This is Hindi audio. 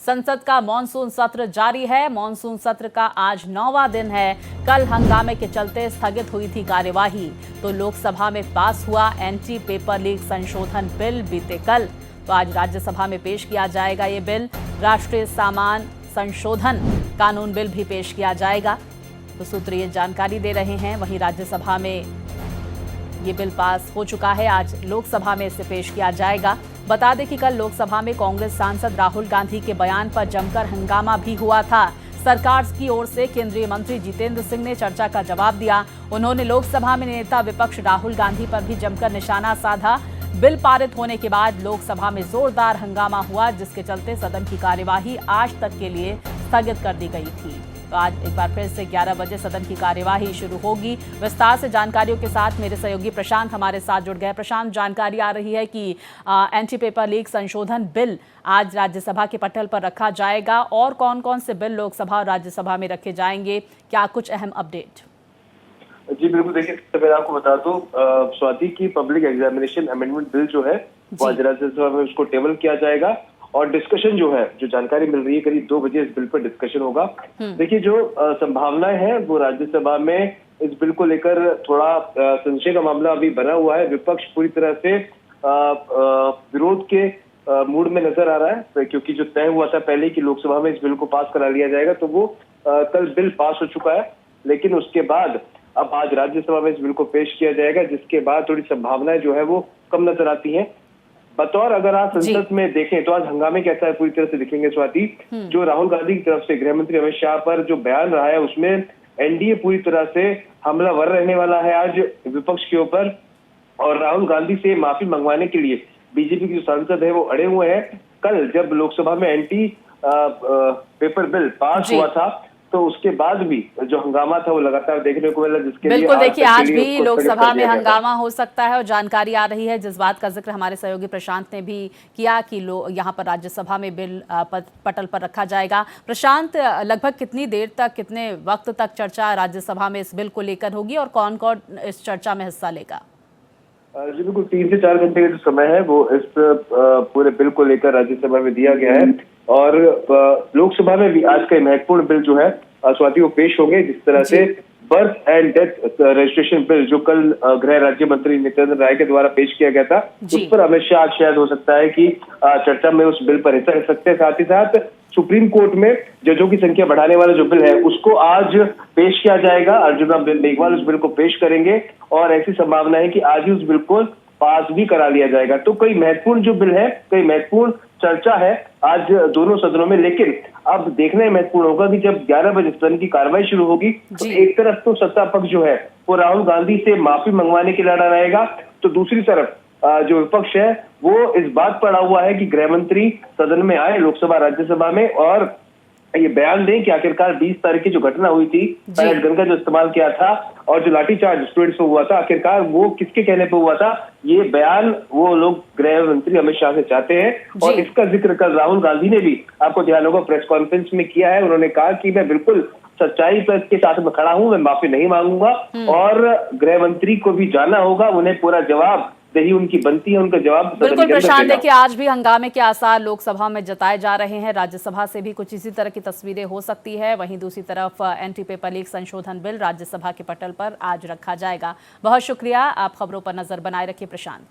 संसद का मॉनसून सत्र जारी है। मॉनसून सत्र का आज 9वां दिन है। कल हंगामे के चलते स्थगित हुई थी कार्यवाही, तो लोकसभा में पास हुआ एंटी पेपर लीक संशोधन बिल बीते कल। तो आज राज्यसभा में पेश किया जाएगा ये बिल। राष्ट्रीय सामान संशोधन कानून बिल भी पेश किया जाएगा। तो सूत्र ये जानकारी दे रहे हैं। वहीं राज्यसभा में ये बिल पास हो चुका है। आज लोकसभा में इसे पेश किया जाएगा। बता दें कि कल लोकसभा में कांग्रेस सांसद राहुल गांधी के बयान पर जमकर हंगामा भी हुआ था। सरकार की ओर से केंद्रीय मंत्री जितेंद्र सिंह ने चर्चा का जवाब दिया। उन्होंने लोकसभा में नेता विपक्ष राहुल गांधी पर भी जमकर निशाना साधा। बिल पारित होने के बाद लोकसभा में जोरदार हंगामा हुआ, जिसके चलते सदन की कार्यवाही आज तक के लिए स्थगित कर दी गई थी। तो आज एक बार फिर से 11 बजे सदन की कार्यवाही शुरू होगी। विस्तार से जानकारियों के साथ मेरे सहयोगी प्रशांत हमारे साथ जुड़ गए। प्रशांत, जानकारी आ रही है कि एंटी पेपर लीक संशोधन बिल आज राज्यसभा के पटल पर रखा जाएगा, और कौन कौन से बिल लोकसभा और राज्यसभा में रखे जाएंगे, क्या कुछ अहम अपडेट? जी बिल्कुल, देखिए सबसे पहले आपको बता दूं स्वाति की पब्लिक एग्जामिनेशन अमेंडमेंट बिल जो है वो आज राज्यसभा में उसको टेबल किया जाएगा, और डिस्कशन जो है, जो जानकारी मिल रही है, करीब 2 बजे इस बिल पर डिस्कशन होगा। देखिए जो संभावनाएं हैं वो राज्यसभा में इस बिल को लेकर थोड़ा संशय का मामला अभी बना हुआ है। विपक्ष पूरी तरह से विरोध के मूड में नजर आ रहा है, क्योंकि जो तय हुआ था पहले कि लोकसभा में इस बिल को पास करा लिया जाएगा, तो वो कल बिल पास हो चुका है। लेकिन उसके बाद अब आज राज्यसभा में इस बिल को पेश किया जाएगा, जिसके बाद थोड़ी संभावनाएं जो है वो कम नजर आती हैं। बतौर अगर आप संसद में देखें तो आज हंगामे कैसा है पूरी तरह से दिखेंगे स्वाति। जो राहुल गांधी की तरफ से गृह मंत्री अमित शाह पर जो बयान रहा है, उसमें एनडीए पूरी तरह से हमलावर रहने वाला है आज विपक्ष के ऊपर, और राहुल गांधी से माफी मंगवाने के लिए बीजेपी के जो सांसद है वो अड़े हुए हैं। कल जब लोकसभा में एंटी पेपर बिल पास हुआ था, तो उसके बाद भी जो हंगामा था वो लगातार देखने को मिला, जिसके बिल्कुल देखिए आज भी लोकसभा में हंगामा हो सकता है, और जानकारी आ रही है जिस बात का जिक्र हमारे सहयोगी प्रशांत ने भी किया कि यहाँ पर राज्यसभा में बिल पटल पर रखा जाएगा। प्रशांत, लगभग कितनी देर तक, कितने वक्त तक चर्चा राज्यसभा में इस बिल को लेकर होगी, और कौन कौन इस चर्चा में हिस्सा लेगा? जी बिल्कुल, 3 से 4 घंटे का जो समय है वो इस पूरे बिल को लेकर राज्यसभा में दिया गया है, और लोकसभा में भी आज का महत्वपूर्ण बिल जो है स्वाति वो पेश होंगे। जिस तरह से birth and death registration bill जो कल गृह राज्य मंत्री नित्यानंद राय के द्वारा पेश किया गया था, उस पर अमित शाह शायद हो सकता है कि चर्चा में उस बिल पर हिस्सा ले सकते हैं। साथ ही साथ सुप्रीम कोर्ट में जजों की संख्या बढ़ाने वाला जो बिल है उसको आज पेश किया जाएगा। अर्जुन राम मेघवाल उस बिल को पेश करेंगे, और ऐसी संभावना है कि आज ही उस बिल को पास भी करा लिया जाएगा। तो कई महत्वपूर्ण जो बिल है, कई महत्वपूर्ण चर्चा है आज दोनों सदनों में। लेकिन अब देखना ही महत्वपूर्ण होगा कि जब 11 बजे सदन की कार्रवाई शुरू होगी, तो एक तरफ तो सत्ता पक्ष जो है वो राहुल गांधी से माफी मंगवाने के लिए लड़ा रहेगा, तो दूसरी तरफ जो विपक्ष है वो इस बात पर अड़ा हुआ है कि गृह मंत्री सदन में आए, लोकसभा राज्यसभा में, और ये बयान दें कि आखिरकार 20 तारीख की जो घटना हुई थी, पैलेट गन का जो इस्तेमाल किया था और जो लाठीचार्ज स्टूडेंट्स पे हुआ था, आखिरकार वो किसके कहने पे हुआ था, ये बयान वो लोग गृह मंत्री अमित शाह से चाहते हैं। और इसका जिक्र कल राहुल गांधी ने भी, आपको ध्यान होगा, प्रेस कॉन्फ्रेंस में किया है। उन्होंने कहा कि मैं बिल्कुल सच्चाई पर के साथ में खड़ा हूं, मैं माफी नहीं मांगूंगा, और गृह मंत्री को भी जाना होगा, उन्हें पूरा जवाब यही उनकी बनती है, उनका जवाब। बिल्कुल प्रशांत, देखिए आज भी हंगामे के आसार लोकसभा में जताए जा रहे हैं। राज्यसभा से भी कुछ इसी तरह की तस्वीरें हो सकती है। वहीं दूसरी तरफ एंटी पेपर लीक संशोधन बिल राज्यसभा के पटल पर आज रखा जाएगा। बहुत शुक्रिया, आप खबरों पर नजर बनाए रखिए प्रशांत।